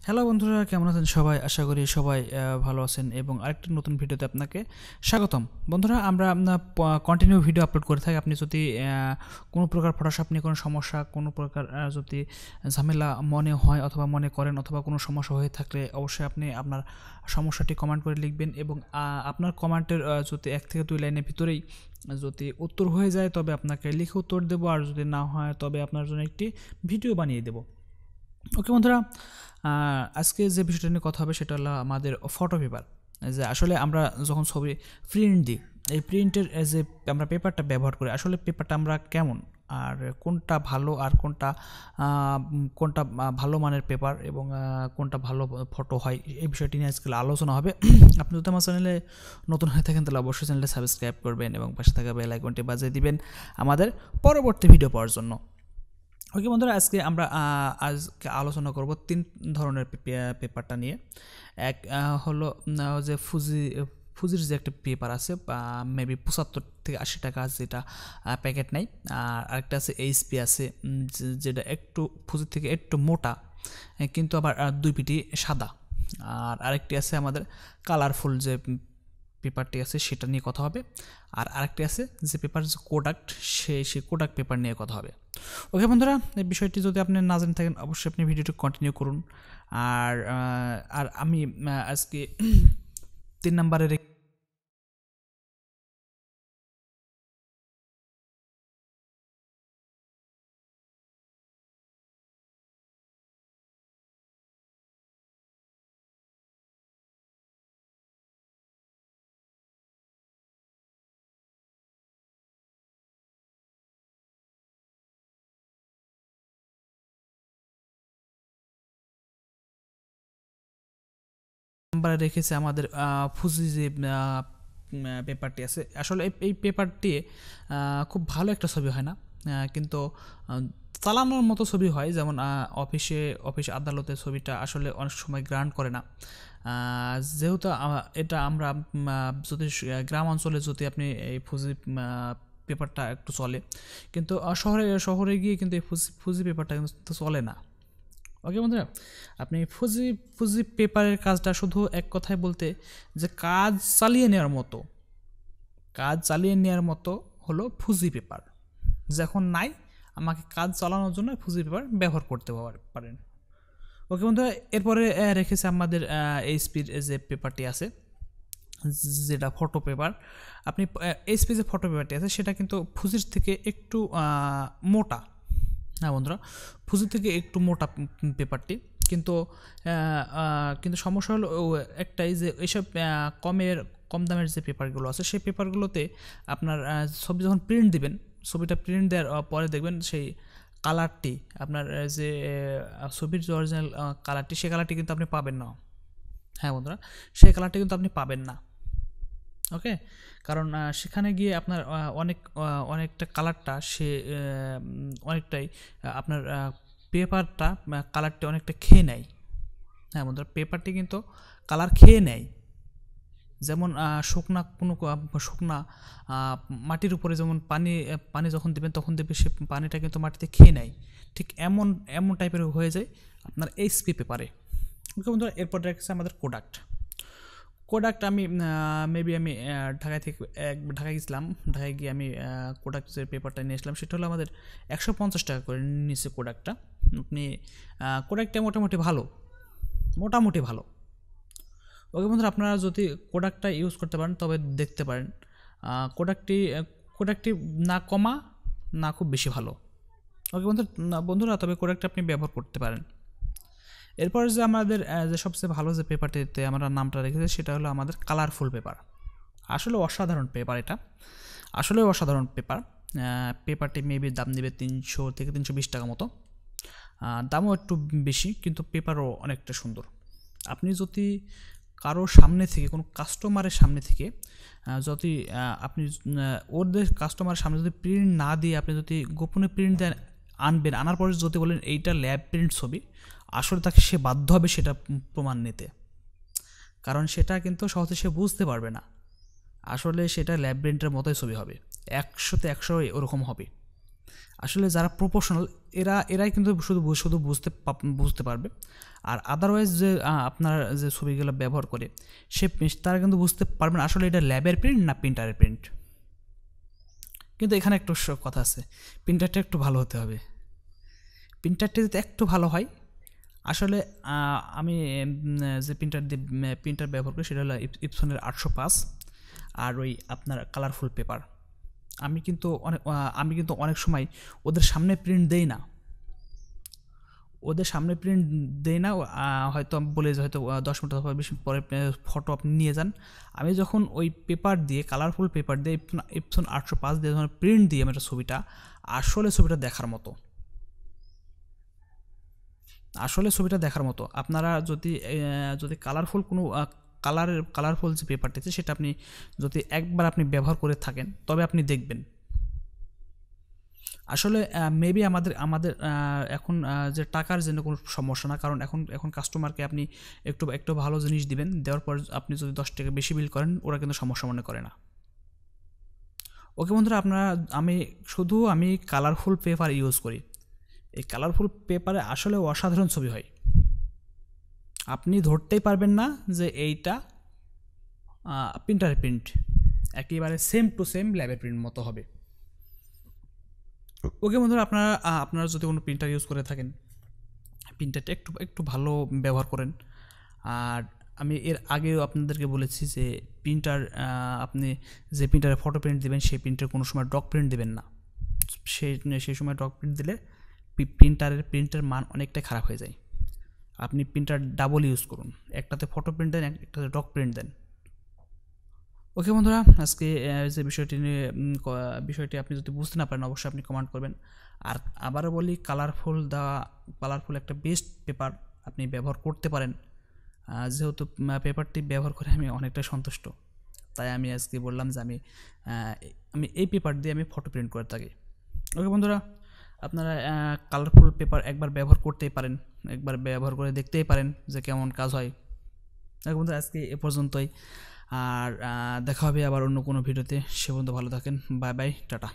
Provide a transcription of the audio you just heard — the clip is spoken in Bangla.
হ্যালো বন্ধুরা, কেমন আছেন সবাই? আশা করি সবাই ভালো আছেন এবং আরেকটি নতুন ভিডিওতে আপনাকে স্বাগতম। বন্ধুরা, আমরা কন্টিনিউ ভিডিও আপলোড করে থাকি। আপনি যদি কোনো প্রকার ফটোশপ নিয়ে কোনো সমস্যা, কোনো প্রকার যদি ঝামেলা মনে হয় অথবা মনে করেন অথবা কোনো সমস্যা হয়ে থাকলে অবশ্যই আপনি আপনার সমস্যাটি কমেন্ট করে লিখবেন এবং আপনার কমেন্টের যদি 1 থেকে 2 লাইনের ভিতরেই যদি উত্তর হয়ে যায় তবে আপনাকে লিখে উত্তর দেবো, আর যদি না হয় তবে আপনার জন্য একটি ভিডিও বানিয়ে দেবো। ওকে বন্ধুরা, আজকে যে বিষয়টা নিয়ে কথা হবে সেটা হলো আমাদের ফটো পেপার। যে আসলে আমরা যখন ছবি প্রিন্ট দিই, এই প্রিন্টের যে আমরা পেপারটা ব্যবহার করি, আসলে পেপারটা আমরা কেমন আর কোনটা ভালো আর কোনটা ভালো মানের পেপার এবং কোনটা ভালো ফটো হয়, এই বিষয়টি নিয়ে আজকে আলোচনা হবে। আপনি যদি আমার চ্যানেলে নতুন হয়ে থাকেন তাহলে অবশ্যই চ্যানেলটা সাবস্ক্রাইব করবেন এবং পাশে থাকা বেল আইকনটি বাজিয়ে দিবেন আমাদের পরবর্তী ভিডিও পাওয়ার জন্য। ওকে বন্ধুরা, আজকে আমরা আলোচনা করব 3 ধরনের পেপারটা নিয়ে। এক হলো যে ফুজির যে একটা পেপার আছে, মেবি 75 থেকে 80 টাকা যেটা প্যাকেট নেই। আর আরেকটা আছে এইচপি আছে, যেটা একটু ফুজির থেকে একটু মোটা কিন্তু আবার 2 পিটি সাদা। আর আরেকটি আছে আমাদের কালারফুল যে পেপারটি আছে সেটা নিয়ে কথা হবে। আর আরেকটি আছে যে পেপার কোডাক্ট, সেই কোডাক্ট পেপার নিয়ে কথা হবে। ওকে বন্ধুরা, এই বিষয়টি যদি আপনি না জেনে থাকেন অবশ্যই আপনি ভিডিওটি কন্টিনিউ করুন। আর আমি আজকে 3 নম্বরে রেখেছি আমাদের ফুজি যে পেপারটি আছে। আসলে এই পেপারটি খুব ভালো একটা ছবি হয় না, কিন্তু চালানোর মতো ছবি হয়। যেমন অফিস আদালতে ছবিটা আসলে অনেক সময় গ্রান্ট করে না, যেহেতু এটা আমরা যদি গ্রাম অঞ্চলে যদি আপনি এই ফুজি পেপারটা একটু চলে, কিন্তু শহরে গিয়ে কিন্তু এই ফুজি পেপারটা কিন্তু চলে না। ওকে বন্ধুরা, আপনি ফুজি পেপারের কাজটা শুধু এক কথায় বলতে যে কাজ চালিয়ে নেওয়ার মতো হলো ফুজি পেপার। যখন নাই, আমাকে কাজ চালানোর জন্য ফুজি পেপার ব্যবহার করতে পারেন। ওকে বন্ধুরা, এরপরে রেখেছে আমাদের এইচপির যে পেপারটি আছে, যেটা ফটো পেপার। আপনি এইচপি যে ফটো পেপারটি আছে সেটা কিন্তু ফুজির থেকে একটু মোটা। হ্যাঁ বন্ধুরা, ফুজি থেকে একটু মোটা পেপারটি, কিন্তু সমস্যা হলো একটাই যে এইসব কম দামের যে পেপারগুলো আছে সেই পেপারগুলোতে আপনার ছবি যখন প্রিন্ট দিবেন, ছবিটা প্রিন্ট দেওয়ার পরে দেখবেন সেই কালারটি, আপনার যে ছবির যে অরিজিনাল কালারটি, সেই কালারটি কিন্তু আপনি পাবেন না। হ্যাঁ বন্ধুরা, সেই কালারটি কিন্তু আপনি পাবেন না। ওকে, কারণ সেখানে গিয়ে আপনার অনেকটা কালারটা অনেকটাই আপনার পেপারটা কালারটি অনেকটা খেয়ে নেয়। হ্যাঁ বন্ধুরা, পেপারটি কিন্তু কালার খেয়ে নেয়। যেমন শুকনা মাটির উপরে যেমন পানি যখন দেবেন তখন দেখবে সে পানিটা কিন্তু মাটিতে খেয়ে নেয়, ঠিক এমন টাইপের হয়ে যায় আপনার এইচপি পেপারে। ওকে বন্ধুরা, এরপর রেখেছে আমাদের কোডাক্ট। আমি ঢাকায় গেছিলাম। ঢাকায় গিয়ে আমি কোডাক্ট যে পেপারটা নিয়ে আসলাম সেটা হলো আমাদের 150 টাকা করে নিচ্ছে কোডাক্টটা। আপনি কোডাক্টটা মোটামুটি ভালো। ওকে বন্ধুরা, আপনারা যদি কোডাক্টটা ইউজ করতে পারেন তবে দেখতে পারেন কোডাক্টটি না কমা না খুব বেশি ভালো। ওকে বন্ধুরা, তবে কোডাক্টটা আপনি ব্যবহার করতে পারেন। এরপর যে আমাদের যে সবচেয়ে ভালো যে পেপারটিতে আমরা নামটা রেখেছি সেটা হলো আমাদের কালারফুল পেপার। আসলে অসাধারণ পেপার, এটা আসলে অসাধারণ পেপার। পেপারটি মেবি দাম নেবে 300 থেকে 320 টাকা মতো, দামও একটু বেশি, কিন্তু পেপারও অনেকটা সুন্দর। আপনি যদি কারোর সামনে থেকে, কোনো কাস্টমারের সামনে থেকে যদি আপনি ওদের কাস্টমারের সামনে যদি প্রিন্ট না দিয়ে আপনি যদি গোপনে প্রিন্ট আনার পরে যদি বলেন এইটা ল্যাব প্রিন্ট ছবি, আসলে তাকে সে বাধ্য হবে সেটা প্রমাণ নিতে, কারণ সেটা কিন্তু সহজে সে বুঝতে পারবে না। আসলে সেটা ল্যাব প্রিন্টের মতোই ছবি হবে, 100-তে 100 ওরকম হবে। আসলে যারা প্রফেশনাল এরাই কিন্তু শুধু বুঝতে পারবে। আর আদারওয়াইজ যে আপনার যে ছবিগুলো ব্যবহার করে তারা কিন্তু বুঝতে পারবে না আসলে এটা ল্যাবের প্রিন্ট না প্রিন্টারের প্রিন্ট। কিন্তু এখানে একটু কথা আছে, প্রিন্টারটা একটু ভালো হতে হবে। প্রিন্টারটা যদি একটু ভালো হয়, আসলে আমি যে প্রিন্টার ব্যবহার করি সেটা হলো ইপসনের 805 আর ওই আপনার কালারফুল পেপার। আমি কিন্তু অনেক সময় ওদের সামনে প্রিন্ট দেই না, হয়তো বলে যে হয়তো 10 মিনিট অথবা 20 মিনিট পরে ফটো আপনি নিয়ে যান। আমি যখন ওই পেপার দিয়ে কালারফুল পেপার দিয়ে ইপসন 805 দিয়ে যখন প্রিন্ট দিই আমি ছবিটা, আসলে ছবিটা দেখার মতো। আপনারা যদি কালারফুল কোনো কালারফুল যে পেপারটি আছে সেটা আপনি যদি একবার আপনি ব্যবহার করে থাকেন তবে আপনি দেখবেন। আসলে মেবি আমাদের এখন যে টাকার জন্য কোনো সমস্যা না, কারণ এখন কাস্টমারকে আপনি একটু ভালো জিনিস দিবেন, দেওয়ার পর আপনি যদি 10 টাকা বেশি বিল করেন ওরা কিন্তু সমস্যা মনে করে না। ওকে বন্ধুরা, আমি কালারফুল পেপার ইউজ করি। এই কালারফুল পেপারে আসলে অসাধারণ ছবি হয়, আপনি ধরতেই পারবেন না যে এইটা প্রিন্টারের প্রিন্ট, একেবারে সেম টু সেম ল্যাবের প্রিন্ট মতো হবে। ওকে বন্ধুরা, আপনারা যদি কোনো প্রিন্টার ইউজ করে থাকেন, প্রিন্টারটা একটু ভালো ব্যবহার করেন। আর আমি এর আগেও আপনাদেরকে বলেছি যে আপনি যে প্রিন্টারে ফটো প্রিন্ট দেবেন সেই প্রিন্টারে কোনো সময় ডক প্রিন্ট দেবেন না। সেই সময় ডক প্রিন্ট দিলে প্রিন্টের মান অনেকটাই খারাপ হয়ে যায়। আপনি প্রিন্টার ডাবল ইউজ করুন, একটাতে ফটো প্রিন্ট দেন, একটাতে ডক প্রিন্ট দেন। ওকে বন্ধুরা, আজকে যে বিষয়টি আপনি যদি বুঝতে না পারেন অবশ্যই আপনি কমেন্ট করবেন। আর আবারও বলি, কালারফুল একটা বেস্ট পেপার আপনি ব্যবহার করতে পারেন। যেহেতু পেপারটি ব্যবহার করে আমি অনেকটা সন্তুষ্ট, তাই আমি আজকে বললাম যে আমি এই পেপার দিয়ে আমি ফটো প্রিন্ট করে থাকি। ওকে বন্ধুরা, আপনারা কালারফুল পেপার একবার ব্যবহার করতেই পারেন, একবার ব্যবহার করে দেখতেই পারেন যে কেমন কাজ হয়। ওকে বন্ধুরা, আজকে এ পর্যন্তই। আর দেখা হবে আবার অন্য কোনো ভিডিওতে। সে পর্যন্ত ভালো থাকেন। Bye bye, tata.